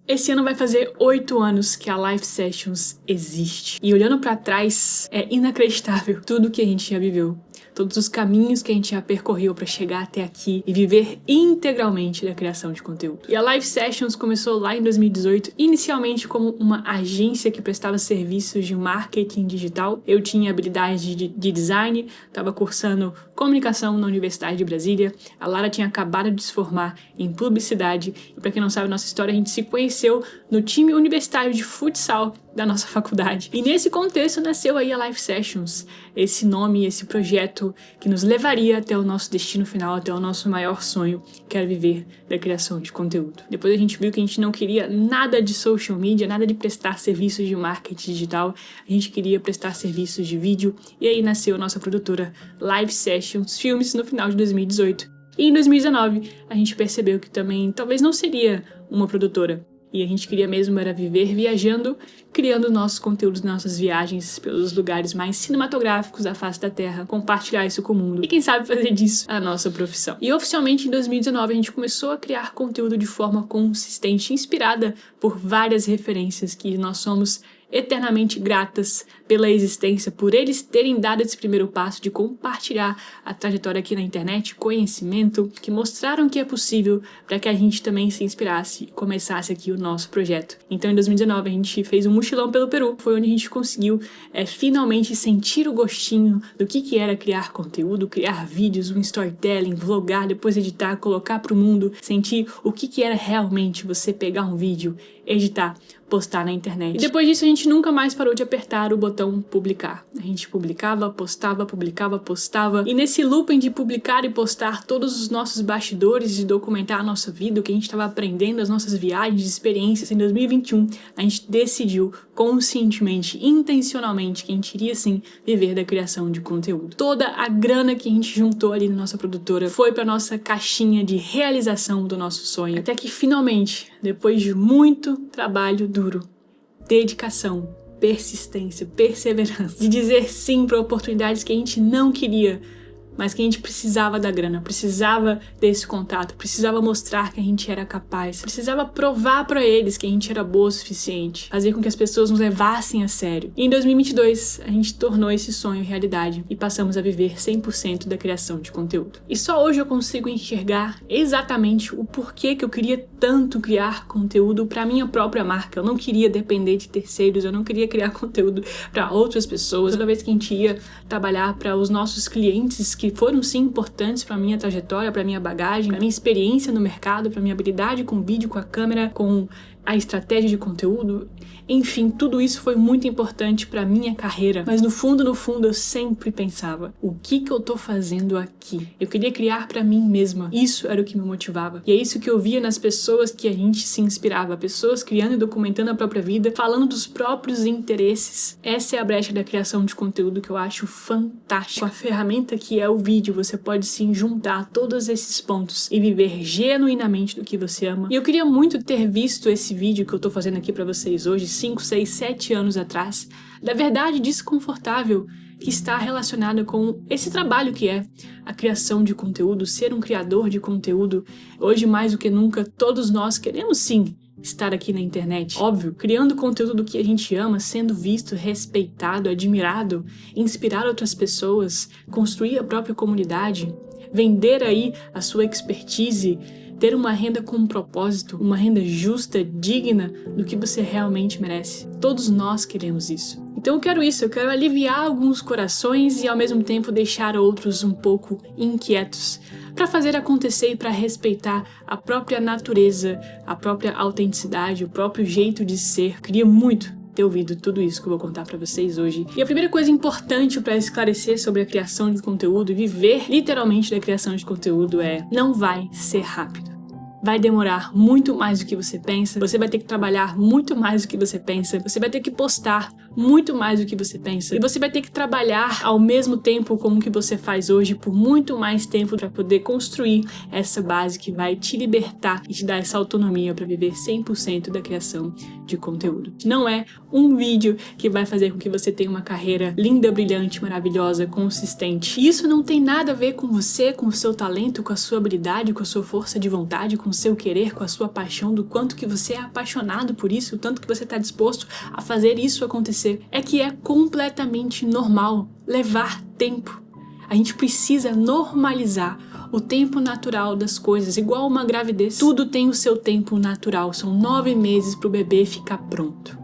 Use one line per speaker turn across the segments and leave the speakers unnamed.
Esse ano vai fazer 8 anos que a Live Sessions existe. E olhando pra trás, é inacreditável tudo que a gente já viveu. Todos os caminhos que a gente já percorreu para chegar até aqui e viver integralmente da criação de conteúdo. E a Live Sessions começou lá em 2018, inicialmente como uma agência que prestava serviços de marketing digital. Eu tinha habilidade de design, estava cursando comunicação na Universidade de Brasília. A Lara tinha acabado de se formar em publicidade. E para quem não sabe a nossa história, a gente se conheceu no time universitário de futsal da nossa faculdade. E nesse contexto nasceu aí a Live Sessions, esse nome, esse projeto que nos levaria até o nosso destino final, até o nosso maior sonho, que era viver da criação de conteúdo. Depois a gente viu que a gente não queria nada de social media, nada de prestar serviços de marketing digital, a gente queria prestar serviços de vídeo, e aí nasceu a nossa produtora Live Sessions Filmes no final de 2018. E em 2019 a gente percebeu que também talvez não seria uma produtora, e a gente queria mesmo era viver viajando, criando nossos conteúdos, nossas viagens pelos lugares mais cinematográficos da face da Terra, compartilhar isso com o mundo. E quem sabe fazer disso a nossa profissão. E oficialmente em 2019 a gente começou a criar conteúdo de forma consistente, inspirada por várias referências que nós somos eternamente gratas pela existência, por eles terem dado esse primeiro passo de compartilhar a trajetória aqui na internet, conhecimento, que mostraram que é possível para que a gente também se inspirasse e começasse aqui o nosso projeto. Então em 2019 a gente fez um mochilão pelo Peru, foi onde a gente conseguiu finalmente sentir o gostinho do que era criar conteúdo, criar vídeos, um storytelling, vlogar, depois editar, colocar para o mundo, sentir o que era realmente você pegar um vídeo, editar, postar na internet. E depois disso a gente nunca mais parou de apertar o botão publicar. A gente publicava, postava, postava. E nesse looping de publicar e postar todos os nossos bastidores e documentar a nossa vida, o que a gente estava aprendendo, as nossas viagens, experiências, em 2021 a gente decidiu conscientemente, intencionalmente, que a gente iria sim viver da criação de conteúdo. Toda a grana que a gente juntou ali na nossa produtora foi para nossa caixinha de realização do nosso sonho. Até que finalmente, depois de muito trabalho duro, dedicação, persistência, perseverança, de dizer sim para oportunidades que a gente não queria, mas que a gente precisava da grana, precisava desse contato, precisava mostrar que a gente era capaz, precisava provar para eles que a gente era boa o suficiente, fazer com que as pessoas nos levassem a sério. E em 2022 a gente tornou esse sonho realidade e passamos a viver 100% da criação de conteúdo. E só hoje eu consigo enxergar exatamente o porquê que eu queria tanto criar conteúdo para minha própria marca. Eu não queria depender de terceiros, eu não queria criar conteúdo para outras pessoas. Toda vez que a gente ia trabalhar para os nossos clientes, que foram sim importantes para minha trajetória, para minha bagagem, para minha experiência no mercado, para minha habilidade com vídeo, com a câmera, com a estratégia de conteúdo, enfim, tudo isso foi muito importante para minha carreira. Mas no fundo, eu sempre pensava, o que eu tô fazendo aqui? Eu queria criar para mim mesma. Isso era o que me motivava. E é isso que eu via nas pessoas que a gente se inspirava, pessoas criando e documentando a própria vida, falando dos próprios interesses. Essa é a brecha da criação de conteúdo que eu acho fantástica. Com a ferramenta que é o vídeo, você pode sim juntar todos esses pontos e viver genuinamente do que você ama. E eu queria muito ter visto esse vídeo que eu tô fazendo aqui pra vocês hoje, 5, 6, 7 anos atrás, da verdade desconfortável que está relacionada com esse trabalho que é a criação de conteúdo, ser um criador de conteúdo. Hoje, mais do que nunca, todos nós queremos sim estar aqui na internet. Óbvio, criando conteúdo do que a gente ama, sendo visto, respeitado, admirado, inspirar outras pessoas, construir a própria comunidade, vender aí a sua expertise, ter uma renda com um propósito, uma renda justa, digna do que você realmente merece. Todos nós queremos isso. Então eu quero isso, eu quero aliviar alguns corações e ao mesmo tempo deixar outros um pouco inquietos, para fazer acontecer e para respeitar a própria natureza, a própria autenticidade, o próprio jeito de ser. Eu queria muito ter ouvido tudo isso que eu vou contar pra vocês hoje. E a primeira coisa importante para esclarecer sobre a criação de conteúdo e viver literalmente da criação de conteúdo é: não vai ser rápido. Vai demorar muito mais do que você pensa, você vai ter que trabalhar muito mais do que você pensa, você vai ter que postar muito mais do que você pensa. E você vai ter que trabalhar ao mesmo tempo com o que você faz hoje por muito mais tempo para poder construir essa base que vai te libertar e te dar essa autonomia para viver 100% da criação de conteúdo. Não é um vídeo que vai fazer com que você tenha uma carreira linda, brilhante, maravilhosa, consistente. E isso não tem nada a ver com você, com o seu talento, com a sua habilidade, com a sua força de vontade, com o seu querer, com a sua paixão, do quanto que você é apaixonado por isso, o tanto que você está disposto a fazer isso acontecer. É que é completamente normal levar tempo. A gente precisa normalizar o tempo natural das coisas, igual uma gravidez. Tudo tem o seu tempo natural, são 9 meses para o bebê ficar pronto.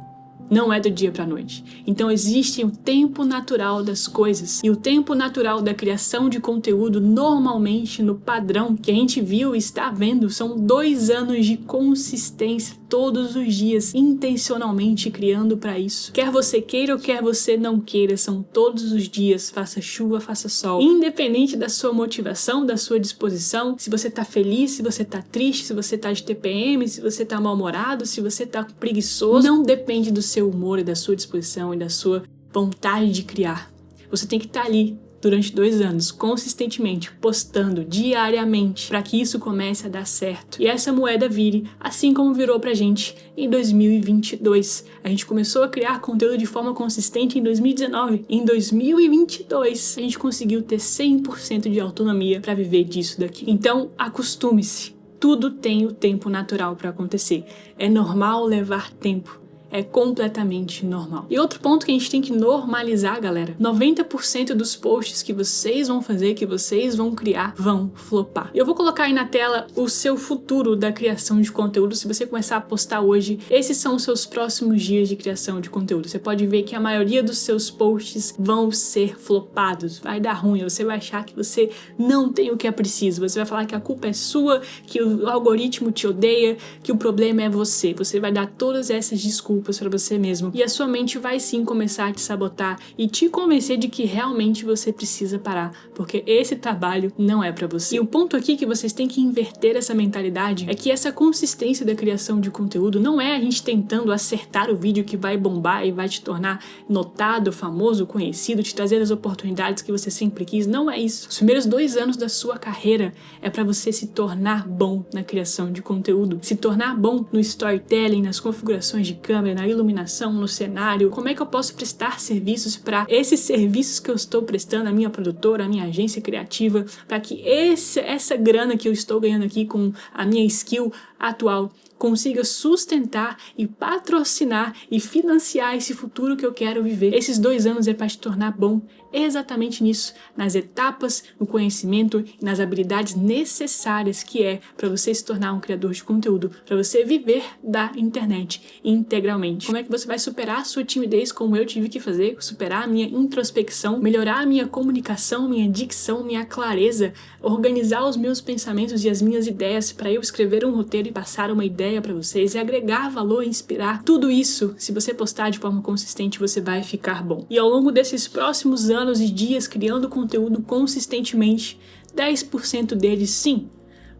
Não é do dia para a noite. Então existe o tempo natural das coisas. E o tempo natural da criação de conteúdo, normalmente no padrão que a gente viu e está vendo, são 2 anos de consistência todos os dias, intencionalmente criando para isso. Quer você queira ou quer você não queira, são todos os dias, faça chuva, faça sol. Independente da sua motivação, da sua disposição, se você tá feliz, se você tá triste, se você tá de TPM, se você tá mal-humorado, se você tá preguiçoso, não depende do seu humor e da sua disposição e da sua vontade de criar. Você tem que estar ali durante 2 anos, consistentemente, postando diariamente, para que isso comece a dar certo. E essa moeda vire, assim como virou pra gente em 2022. A gente começou a criar conteúdo de forma consistente em 2019. Em 2022, a gente conseguiu ter 100% de autonomia para viver disso daqui. Então, acostume-se. Tudo tem o tempo natural para acontecer. É normal levar tempo. É completamente normal. E outro ponto que a gente tem que normalizar, galera, 90% dos posts que vocês vão fazer, que vocês vão criar, vão flopar. Eu vou colocar aí na tela o seu futuro da criação de conteúdo. Se você começar a postar hoje, esses são os seus próximos dias de criação de conteúdo. Você pode ver que a maioria dos seus posts vão ser flopados, vai dar ruim, você vai achar que você não tem o que é preciso, você vai falar que a culpa é sua, que o algoritmo te odeia, que o problema é você. Você vai dar todas essas desculpas para você mesmo. E a sua mente vai sim começar a te sabotar e te convencer de que realmente você precisa parar, porque esse trabalho não é para você. E o ponto aqui que vocês têm que inverter essa mentalidade é que essa consistência da criação de conteúdo não é a gente tentando acertar o vídeo que vai bombar e vai te tornar notado, famoso, conhecido, te trazer as oportunidades que você sempre quis. Não é isso. Os primeiros 2 anos da sua carreira é para você se tornar bom na criação de conteúdo, se tornar bom no storytelling, nas configurações de câmera, na iluminação, no cenário. Como é que eu posso prestar serviços para esses serviços que eu estou prestando, a minha produtora, a minha agência criativa, para que essa grana que eu estou ganhando aqui com a minha skill atual consiga sustentar e patrocinar e financiar esse futuro que eu quero viver. Esses 2 anos é para te tornar bom exatamente nisso, nas etapas, no conhecimento e nas habilidades necessárias que é para você se tornar um criador de conteúdo, para você viver da internet integralmente. Como é que você vai superar a sua timidez, como eu tive que fazer, superar a minha introspecção, melhorar a minha comunicação, minha dicção, minha clareza, organizar os meus pensamentos e as minhas ideias para eu escrever um roteiro e passar uma ideia para vocês e agregar valor, inspirar. Tudo isso, se você postar de forma consistente, você vai ficar bom. E ao longo desses próximos anos e dias criando conteúdo consistentemente, 10% deles, sim,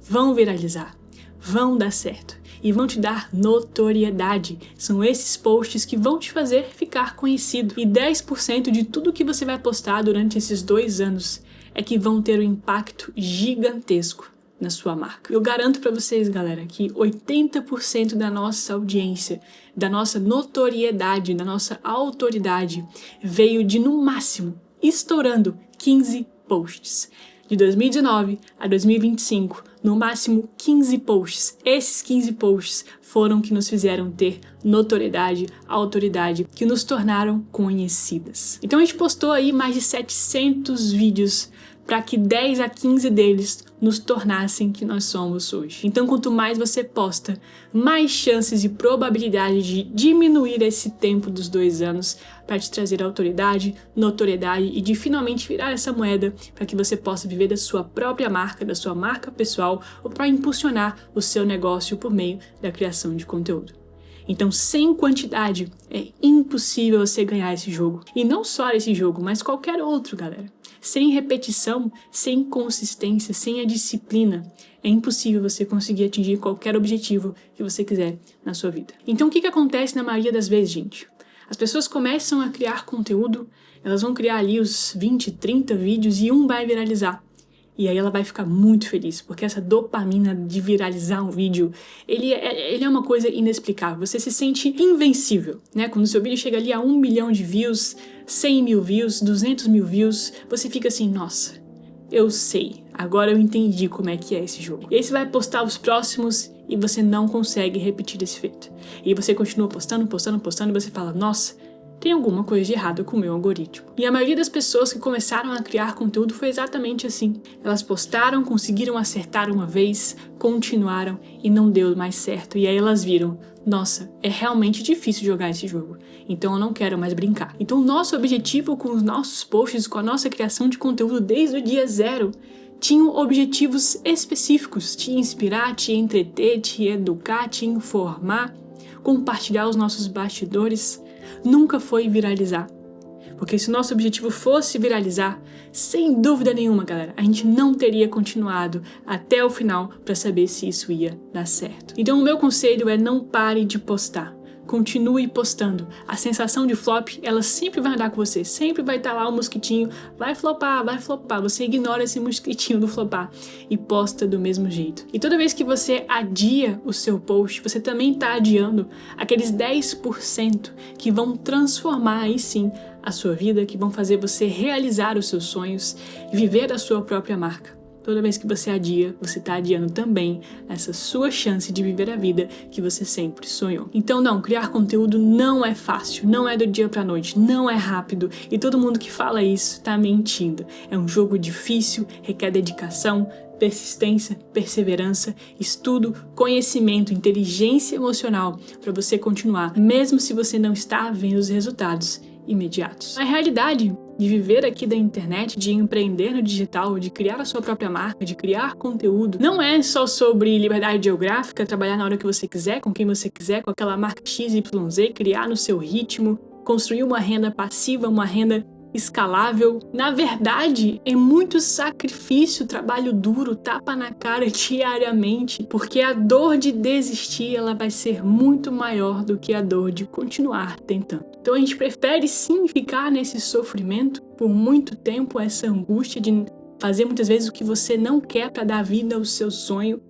vão viralizar, vão dar certo e vão te dar notoriedade. São esses posts que vão te fazer ficar conhecido. E 10% de tudo que você vai postar durante esses 2 anos é que vão ter um impacto gigantesco na sua marca. Eu garanto para vocês, galera, que 80% da nossa audiência, da nossa notoriedade, da nossa autoridade veio de, no máximo, estourando 15 posts. De 2019 a 2025, no máximo 15 posts. Esses 15 posts foram que nos fizeram ter notoriedade, autoridade, que nos tornaram conhecidas. Então a gente postou aí mais de 700 vídeos para que 10 a 15 deles nos tornassem que nós somos hoje. Então, quanto mais você posta, mais chances e probabilidade de diminuir esse tempo dos 2 anos para te trazer autoridade, notoriedade e de finalmente virar essa moeda para que você possa viver da sua própria marca, da sua marca pessoal ou para impulsionar o seu negócio por meio da criação de conteúdo. Então, sem quantidade, é impossível você ganhar esse jogo. E não só esse jogo, mas qualquer outro, galera. Sem repetição, sem consistência, sem a disciplina, é impossível você conseguir atingir qualquer objetivo que você quiser na sua vida. Então, o que acontece na maioria das vezes, gente? As pessoas começam a criar conteúdo, elas vão criar ali os 20, 30 vídeos e um vai viralizar. E aí ela vai ficar muito feliz, porque essa dopamina de viralizar um vídeo, ele é uma coisa inexplicável. Você se sente invencível, né? Quando o seu vídeo chega ali a 1 milhão de views, 100 mil views, 200 mil views, você fica assim, nossa, eu sei, agora eu entendi como é que é esse jogo. E aí você vai postar os próximos e você não consegue repetir esse feito. E você continua postando e você fala, nossa, tem alguma coisa de errado com o meu algoritmo. E a maioria das pessoas que começaram a criar conteúdo foi exatamente assim. Elas postaram, conseguiram acertar uma vez, continuaram e não deu mais certo. E aí elas viram, nossa, é realmente difícil jogar esse jogo, então eu não quero mais brincar. Então o nosso objetivo com os nossos posts, com a nossa criação de conteúdo desde o dia zero, tinham objetivos específicos, te inspirar, te entreter, te educar, te informar, compartilhar os nossos bastidores. Nunca foi viralizar. Porque se o nosso objetivo fosse viralizar, sem dúvida nenhuma, galera, a gente não teria continuado até o final para saber se isso ia dar certo. Então o meu conselho é não pare de postar. Continue postando. A sensação de flop, ela sempre vai andar com você. Sempre vai estar lá o mosquitinho. Vai flopar, vai flopar. Você ignora esse mosquitinho do flopar e posta do mesmo jeito. E toda vez que você adia o seu post, você também está adiando aqueles 10% que vão transformar aí sim a sua vida, que vão fazer você realizar os seus sonhos e viver a sua própria marca. Toda vez que você adia, você está adiando também essa sua chance de viver a vida que você sempre sonhou. Então não, criar conteúdo não é fácil, não é do dia pra noite, não é rápido e todo mundo que fala isso está mentindo. É um jogo difícil, requer dedicação, persistência, perseverança, estudo, conhecimento, inteligência emocional para você continuar, mesmo se você não está vendo os resultados imediatos. A realidade de viver aqui da internet, de empreender no digital, de criar a sua própria marca, de criar conteúdo, não é só sobre liberdade geográfica, trabalhar na hora que você quiser, com quem você quiser, com aquela marca XYZ, criar no seu ritmo, construir uma renda passiva, uma renda escalável. Na verdade, é muito sacrifício, trabalho duro, tapa na cara diariamente, porque a dor de desistir ela vai ser muito maior do que a dor de continuar tentando. Então a gente prefere sim ficar nesse sofrimento por muito tempo, essa angústia de fazer muitas vezes o que você não quer para dar vida ao seu sonho.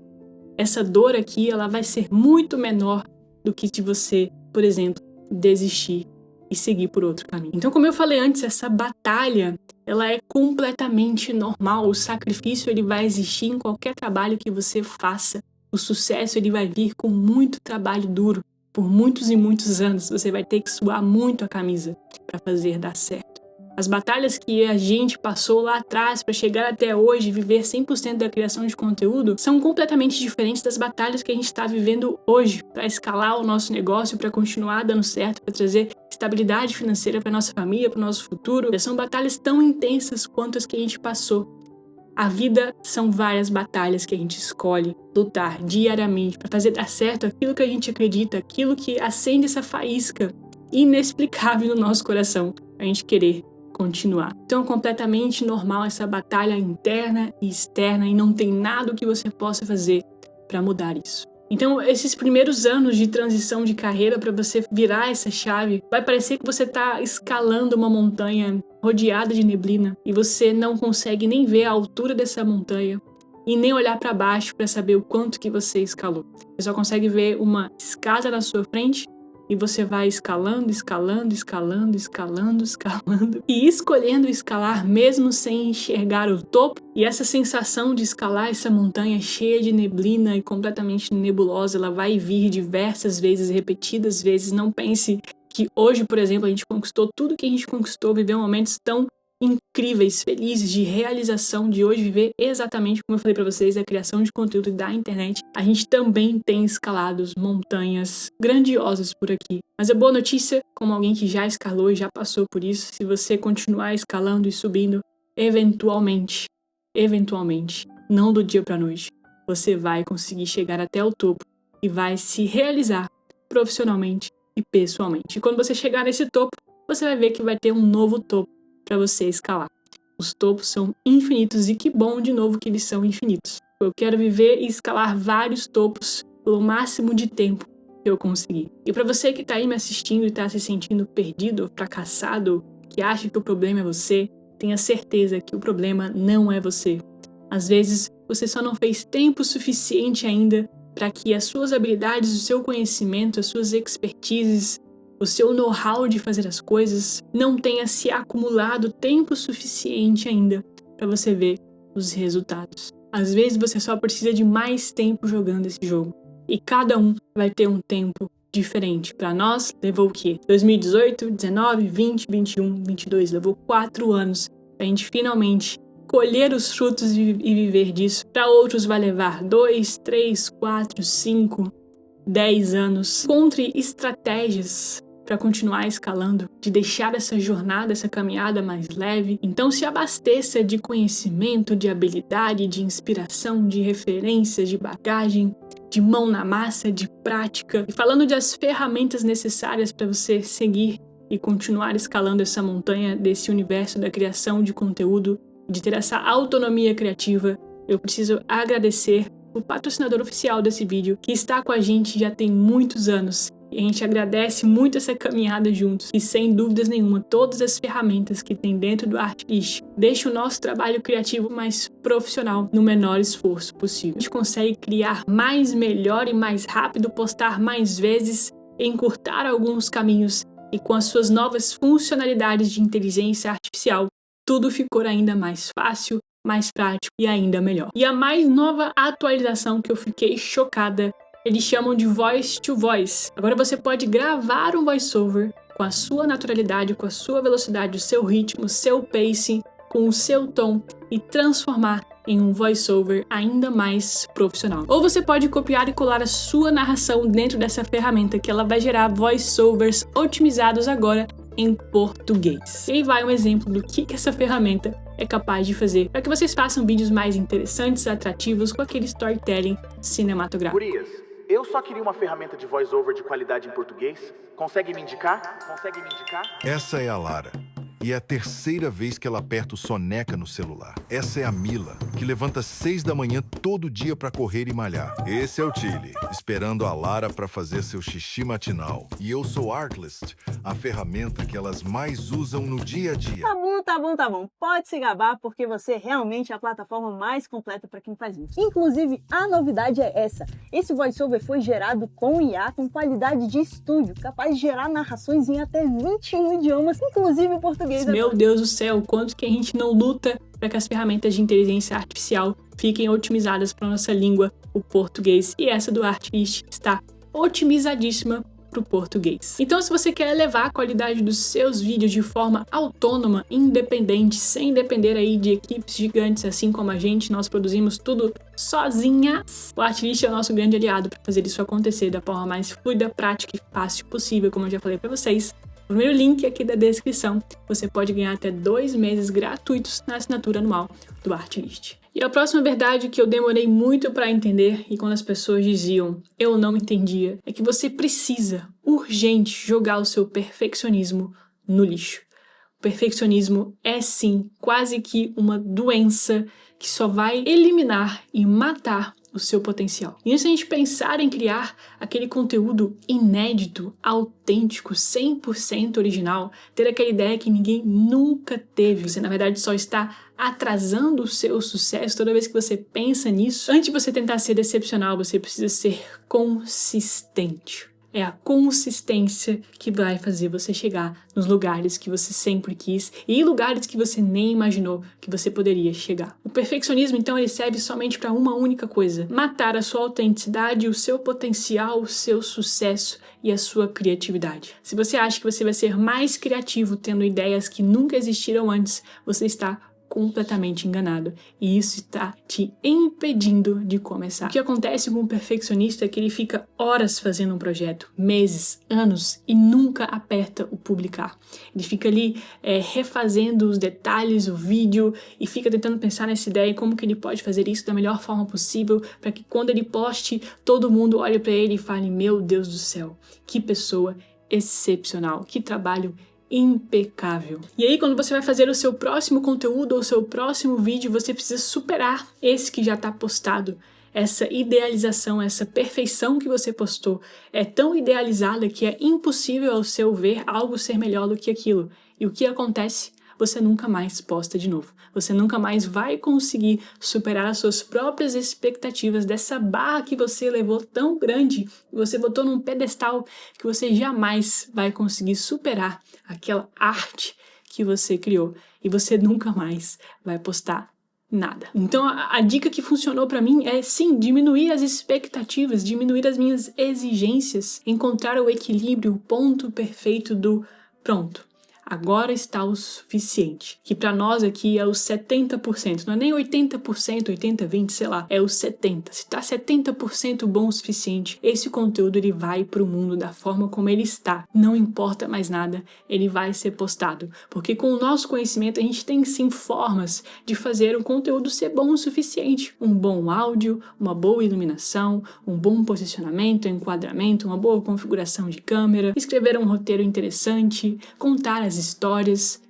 Essa dor aqui, ela vai ser muito menor do que de você, por exemplo, desistir e seguir por outro caminho. Então, como eu falei antes, essa batalha, ela é completamente normal. O sacrifício, ele vai existir em qualquer trabalho que você faça. O sucesso, ele vai vir com muito trabalho duro. Por muitos e muitos anos, você vai ter que suar muito a camisa para fazer dar certo. As batalhas que a gente passou lá atrás para chegar até hoje e viver 100% da criação de conteúdo são completamente diferentes das batalhas que a gente está vivendo hoje para escalar o nosso negócio, para continuar dando certo, para trazer estabilidade financeira para nossa família, para o nosso futuro. São batalhas tão intensas quanto as que a gente passou. A vida são várias batalhas que a gente escolhe lutar diariamente para fazer dar certo aquilo que a gente acredita, aquilo que acende essa faísca inexplicável no nosso coração, a gente querer continuar. Então é completamente normal essa batalha interna e externa e não tem nada que você possa fazer para mudar isso. Então esses primeiros anos de transição de carreira para você virar essa chave, vai parecer que você está escalando uma montanha rodeada de neblina e você não consegue nem ver a altura dessa montanha e nem olhar para baixo para saber o quanto que você escalou. Você só consegue ver uma escada na sua frente e você vai escalando, escalando, escalando, escalando, escalando e escolhendo escalar mesmo sem enxergar o topo. E essa sensação de escalar essa montanha cheia de neblina e completamente nebulosa, ela vai vir diversas vezes, repetidas vezes. Não pense que hoje, por exemplo, a gente conquistou tudo que a gente conquistou, viveu momentos tão incríveis, felizes, de realização, de hoje viver exatamente como eu falei pra vocês, a criação de conteúdo da internet. A gente também tem escalado montanhas grandiosas por aqui. Mas a boa notícia, como alguém que já escalou e já passou por isso, se você continuar escalando e subindo, eventualmente, não do dia pra noite, você vai conseguir chegar até o topo e vai se realizar profissionalmente e pessoalmente. E quando você chegar nesse topo, você vai ver que vai ter um novo topo para você escalar. Os topos são infinitos e que bom de novo que eles são infinitos. Eu quero viver e escalar vários topos pelo máximo de tempo eu consegui. E para você que tá aí me assistindo e tá se sentindo perdido, fracassado, que acha que o problema é você, tenha certeza que o problema não é você. Às vezes, você só não fez tempo suficiente ainda para que as suas habilidades, o seu conhecimento, as suas expertises, o seu know-how de fazer as coisas não tenha se acumulado tempo suficiente ainda para você ver os resultados. Às vezes você só precisa de mais tempo jogando esse jogo. E cada um vai ter um tempo diferente. Para nós, levou o quê? 2018, 19, 20, 21, 22. Levou 4 anos para a gente finalmente colher os frutos e viver disso. Para outros vai levar 2, 3, 4, 5, 10 anos. Encontre estratégias para continuar escalando, de deixar essa jornada, essa caminhada mais leve. Então se abasteça de conhecimento, de habilidade, de inspiração, de referências, de bagagem, de mão na massa, de prática. E falando das ferramentas necessárias para você seguir e continuar escalando essa montanha desse universo da criação de conteúdo, de ter essa autonomia criativa, eu preciso agradecer o patrocinador oficial desse vídeo, que está com a gente já tem muitos anos. E a gente agradece muito essa caminhada juntos. E sem dúvidas nenhuma, todas as ferramentas que tem dentro do Artlist deixam o nosso trabalho criativo mais profissional no menor esforço possível. A gente consegue criar mais, melhor e mais rápido, postar mais vezes, encurtar alguns caminhos. E com as suas novas funcionalidades de inteligência artificial, tudo ficou ainda mais fácil, mais prático e ainda melhor. E a mais nova atualização que eu fiquei chocada, eles chamam de Voice to Voice. Agora você pode gravar um voiceover com a sua naturalidade, com a sua velocidade, o seu ritmo, o seu pacing, com o seu tom e transformar em um voiceover ainda mais profissional. Ou você pode copiar e colar a sua narração dentro dessa ferramenta, que ela vai gerar voiceovers otimizados agora em português. E aí vai um exemplo do que essa ferramenta é capaz de fazer para que vocês façam vídeos mais interessantes, atrativos, com aquele storytelling cinematográfico.
Gurias, eu só queria uma ferramenta de voice-over de qualidade em português. Consegue me indicar?
Essa é a Lara. E é a terceira vez que ela aperta o soneca no celular. Essa é a Mila, que levanta 6 da manhã todo dia para correr e malhar. Esse é o Tilly, esperando a Lara para fazer seu xixi matinal. E eu sou Artlist, a ferramenta que elas mais usam no dia a dia.
Tá bom. Pode se gabar, porque você realmente é a plataforma mais completa para quem faz isso. Inclusive, a novidade é essa. Esse voiceover foi gerado com IA com qualidade de estúdio, capaz de gerar narrações em até 21 idiomas, inclusive o português.
Meu Deus do céu, quanto que a gente não luta para que as ferramentas de inteligência artificial fiquem otimizadas para nossa língua, o português. E essa do Artlist está otimizadíssima para o português. Então, se você quer elevar a qualidade dos seus vídeos de forma autônoma, independente, sem depender aí de equipes gigantes, assim como a gente, nós produzimos tudo sozinhas, o Artlist é o nosso grande aliado para fazer isso acontecer da forma mais fluida, prática e fácil possível, como eu já falei para vocês. No primeiro link aqui da descrição, você pode ganhar até 2 meses gratuitos na assinatura anual do Artlist. E a próxima verdade que eu demorei muito para entender, e quando as pessoas diziam eu não entendia, é que você precisa, urgente, jogar o seu perfeccionismo no lixo. O perfeccionismo é sim quase que uma doença que só vai eliminar e matar o seu potencial. E antes de a gente pensar em criar aquele conteúdo inédito, autêntico, 100% original, ter aquela ideia que ninguém nunca teve, você na verdade só está atrasando o seu sucesso toda vez que você pensa nisso. Antes de você tentar ser excepcional, você precisa ser consistente. É a consistência que vai fazer você chegar nos lugares que você sempre quis e em lugares que você nem imaginou que você poderia chegar. O perfeccionismo, então, ele serve somente para uma única coisa: matar a sua autenticidade, o seu potencial, o seu sucesso e a sua criatividade. Se você acha que você vai ser mais criativo tendo ideias que nunca existiram antes, você está completamente enganado, e isso está te impedindo de começar. O que acontece com o perfeccionista é que ele fica horas fazendo um projeto, meses, anos, e nunca aperta o publicar. Ele fica ali refazendo os detalhes, o vídeo, e fica tentando pensar nessa ideia, como que ele pode fazer isso da melhor forma possível, para que quando ele poste, todo mundo olhe para ele e fale: meu Deus do céu, que pessoa excepcional, que trabalho impecável. E aí, quando você vai fazer o seu próximo conteúdo ou o seu próximo vídeo, você precisa superar esse que já está postado. essa idealização, essa perfeição que você postou é tão idealizada que é impossível ao seu ver algo ser melhor do que aquilo. E o que acontece? Você nunca mais posta de novo. Você nunca mais vai conseguir superar as suas próprias expectativas dessa barra que você levou tão grande, e você botou num pedestal que você jamais vai conseguir superar aquela arte que você criou. E você nunca mais vai postar nada. Então a dica que funcionou pra mim é sim, diminuir as expectativas, diminuir as minhas exigências, encontrar o equilíbrio, o ponto perfeito do pronto. Agora está o suficiente, que para nós aqui é os 70%, não é nem 80%, 80, 20, sei lá, é os 70%. Se está 70% bom o suficiente, esse conteúdo ele vai para o mundo da forma como ele está. Não importa mais nada, ele vai ser postado, porque com o nosso conhecimento a gente tem sim formas de fazer o conteúdo ser bom o suficiente. Um bom áudio, uma boa iluminação, um bom posicionamento, enquadramento, uma boa configuração de câmera, escrever um roteiro interessante, contar as histórias,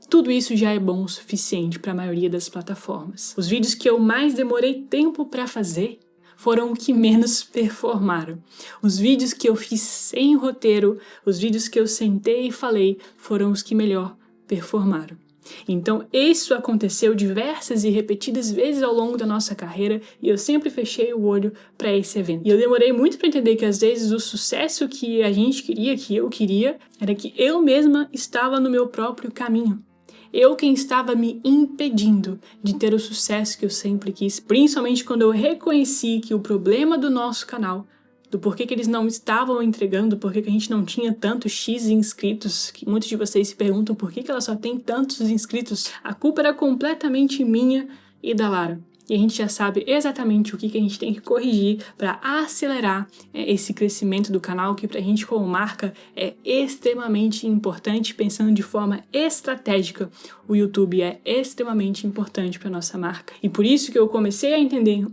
tudo isso já é bom o suficiente para a maioria das plataformas. Os vídeos que eu mais demorei tempo para fazer foram o que menos performaram. Os vídeos que eu fiz sem roteiro, os vídeos que eu sentei e falei, foram os que melhor performaram. Então, isso aconteceu diversas e repetidas vezes ao longo da nossa carreira e eu sempre fechei o olho para esse evento. E eu demorei muito para entender que às vezes o sucesso que a gente queria, que eu queria, era que eu mesma estava no meu próprio caminho. Eu quem estava me impedindo de ter o sucesso que eu sempre quis, principalmente quando eu reconheci que o problema do nosso canal, do porquê que eles não estavam entregando, porquê que a gente não tinha tantos X inscritos, que muitos de vocês se perguntam por que ela só tem tantos inscritos. A culpa era completamente minha e da Lara. E a gente já sabe exatamente o que a gente tem que corrigir para acelerar esse crescimento do canal, que pra gente como marca é extremamente importante, pensando de forma estratégica. O YouTube é extremamente importante para nossa marca. E por isso que eu comecei a entender,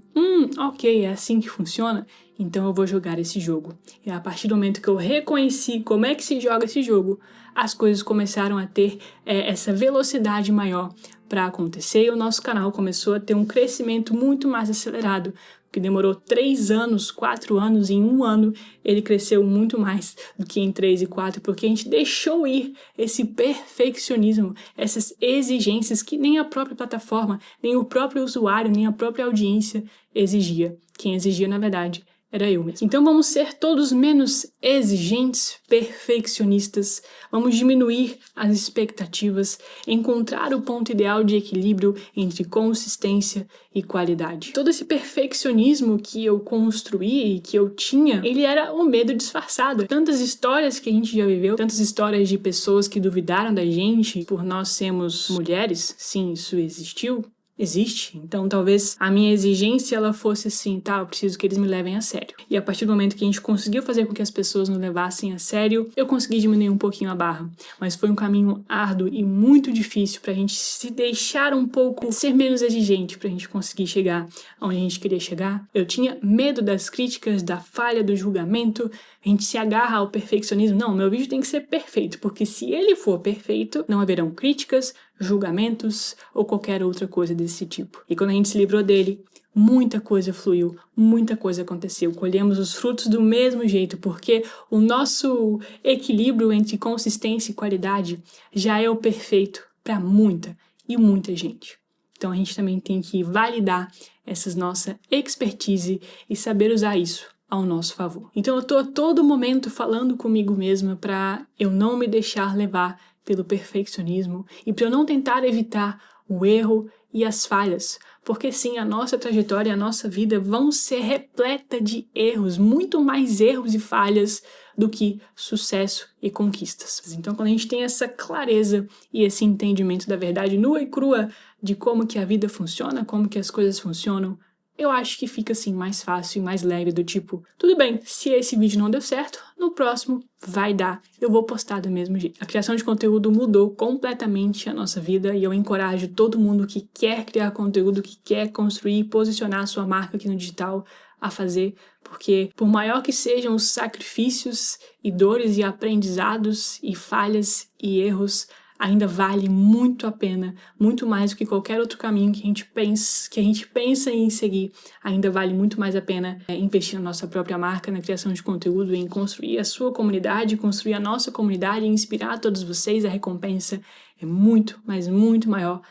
ok, é assim que funciona, então eu vou jogar esse jogo. E a partir do momento que eu reconheci como é que se joga esse jogo, as coisas começaram a ter essa velocidade maior para acontecer e o nosso canal começou a ter um crescimento muito mais acelerado, que demorou 3 anos, 4 anos, em 1 ano ele cresceu muito mais do que em 3 e 4, porque a gente deixou ir esse perfeccionismo, essas exigências que nem a própria plataforma, nem o próprio usuário, nem a própria audiência exigia. Quem exigia, na verdade, era eu mesmo. Então vamos ser todos menos exigentes, perfeccionistas, vamos diminuir as expectativas, encontrar o ponto ideal de equilíbrio entre consistência e qualidade. Todo esse perfeccionismo que eu construí e que eu tinha, ele era o medo disfarçado. Tantas histórias que a gente já viveu, tantas histórias de pessoas que duvidaram da gente por nós sermos mulheres, sim, isso existiu. Existe, então talvez a minha exigência ela fosse assim, tá, eu preciso que eles me levem a sério. E a partir do momento que a gente conseguiu fazer com que as pessoas nos levassem a sério, eu consegui diminuir um pouquinho a barra. Mas foi um caminho árduo e muito difícil pra gente se deixar um pouco, ser menos exigente pra gente conseguir chegar onde a gente queria chegar. Eu tinha medo das críticas, da falha, do julgamento. A gente se agarra ao perfeccionismo. Não, meu vídeo tem que ser perfeito, porque se ele for perfeito, não haverão críticas, julgamentos ou qualquer outra coisa desse tipo. E quando a gente se livrou dele, muita coisa fluiu, muita coisa aconteceu. Colhemos os frutos do mesmo jeito, porque o nosso equilíbrio entre consistência e qualidade já é o perfeito para muita e muita gente. Então a gente também tem que validar essa nossa expertise e saber usar isso ao nosso favor. Então eu tô a todo momento falando comigo mesma para eu não me deixar levar pelo perfeccionismo e para eu não tentar evitar o erro e as falhas, porque sim, a nossa trajetória, a nossa vida vão ser repleta de erros, muito mais erros e falhas do que sucesso e conquistas. Então quando a gente tem essa clareza e esse entendimento da verdade nua e crua de como que a vida funciona, como que as coisas funcionam, eu acho que fica assim mais fácil e mais leve, do tipo, tudo bem, se esse vídeo não deu certo, no próximo vai dar, eu vou postar do mesmo jeito. A criação de conteúdo mudou completamente a nossa vida e eu encorajo todo mundo que quer criar conteúdo, que quer construir e posicionar a sua marca aqui no digital a fazer, porque por maior que sejam os sacrifícios e dores e aprendizados e falhas e erros, ainda vale muito a pena, muito mais do que qualquer outro caminho que a gente pensa em seguir. Ainda vale muito mais a pena investir na nossa própria marca, na criação de conteúdo, em construir a sua comunidade, construir a nossa comunidade, inspirar todos vocês. A recompensa é muito, mas muito maior.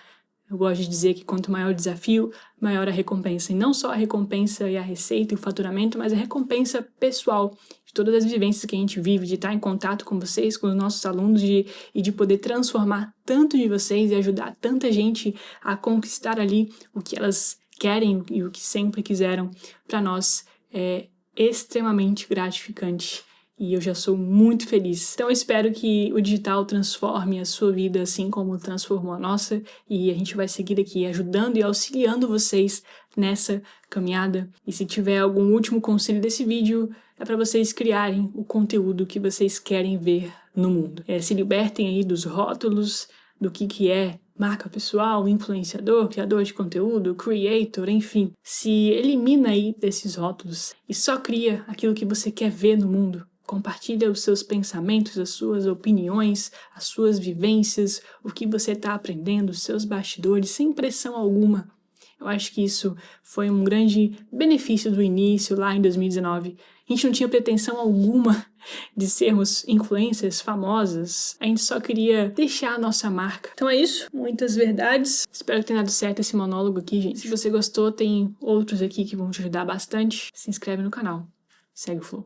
Eu gosto de dizer que quanto maior o desafio, maior a recompensa. E não só a recompensa e a receita e o faturamento, mas a recompensa pessoal de todas as vivências que a gente vive, de estar em contato com vocês, com os nossos alunos, e de poder transformar tanto de vocês e ajudar tanta gente a conquistar ali o que elas querem e o que sempre quiseram. Para nós é extremamente gratificante. E eu já sou muito feliz. Então eu espero que o digital transforme a sua vida assim como transformou a nossa. E a gente vai seguir aqui ajudando e auxiliando vocês nessa caminhada. E se tiver algum último conselho desse vídeo, é para vocês criarem o conteúdo que vocês querem ver no mundo. Se libertem aí dos rótulos, do que é marca pessoal, influenciador, criador de conteúdo, creator, enfim. Se elimina aí desses rótulos e só cria aquilo que você quer ver no mundo. Compartilha os seus pensamentos, as suas opiniões, as suas vivências, o que você está aprendendo, os seus bastidores, sem pressão alguma. Eu acho que isso foi um grande benefício do início, lá em 2019. A gente não tinha pretensão alguma de sermos influencers famosas. A gente só queria deixar a nossa marca. Então é isso, muitas verdades. Espero que tenha dado certo esse monólogo aqui, gente. Se você gostou, tem outros aqui que vão te ajudar bastante. Se inscreve no canal. Segue o flow.